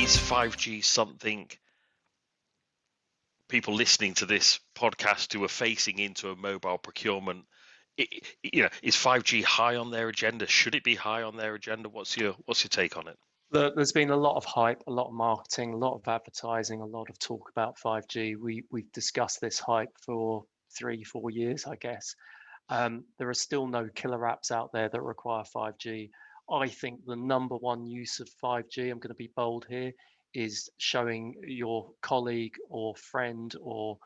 is 5G something people listening to this podcast who are facing into a mobile procurement, is 5G high on their agenda? Should it be high on their agenda? What's your take on it? There's been a lot of hype, a lot of marketing, a lot of advertising, a lot of talk about 5G. We've discussed this hype for 3-4 years, I guess. There are still no killer apps out there that require 5G. I think the number one use of 5G, I'm going to be bold here, is showing your colleague or friend or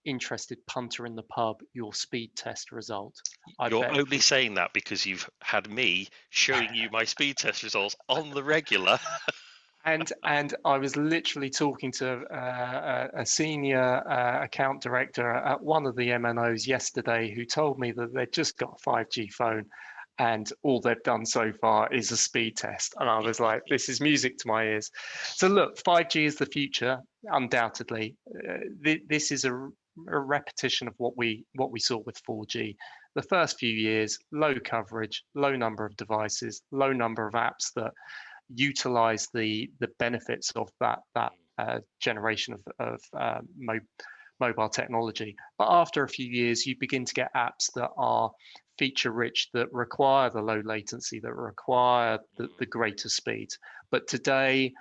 interested punter in the pub your speed test result. You're only saying that because you've had me showing you my speed test results on the regular. And I was literally talking to a senior account director at one of the MNOs yesterday who told me that they'd just got a 5G phone and all they've done so far is a speed test. And I was like, this is music to my ears. So look, 5G is the future, undoubtedly. This is a repetition of what we saw with 4G. The first few years, low coverage, low number of devices, low number of apps that utilize the benefits of that generation of mobile technology. But after a few years, you begin to get apps that are feature rich, that require the low latency, that require the greater speed. But today,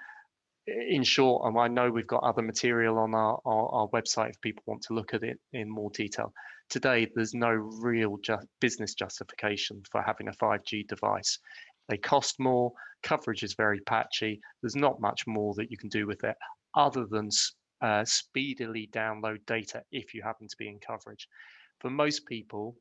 in short, and I know we've got other material on our website if people want to look at it in more detail. Today, there's no real business justification for having a 5G device. They cost more, coverage is very patchy. There's not much more that you can do with it other than speedily download data if you happen to be in coverage. For most people,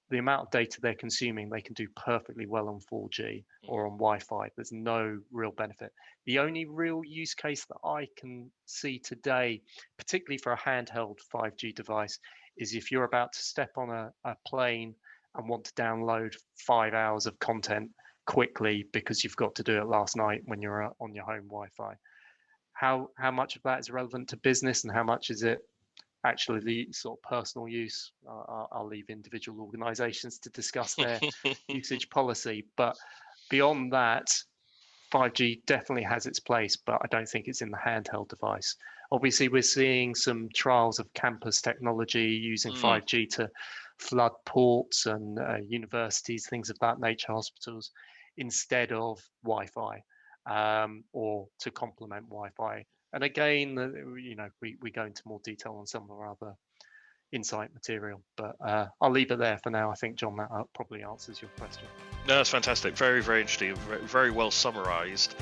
the amount of data they're consuming, they can do perfectly well on 4G or on Wi-Fi. There's no real benefit. The only real use case that I can see today, particularly for a handheld 5G device, is if you're about to step on a plane and want to download 5 hours of content quickly because you've got to do it last night when you're on your home Wi-Fi. How much of that is relevant to business and how much is it actually the sort of personal use? I'll leave individual organizations to discuss their usage policy. But beyond that, 5G definitely has its place, but I don't think it's in the handheld device. Obviously, we're seeing some trials of campus technology using 5G to flood ports and universities, things of that nature, hospitals, instead of Wi-Fi, or to complement Wi-Fi. And again, we go into more detail on some of our other insight material, but I'll leave it there for now. I think, John, that probably answers your question. No, that's fantastic. Very, very interesting. Very well summarized.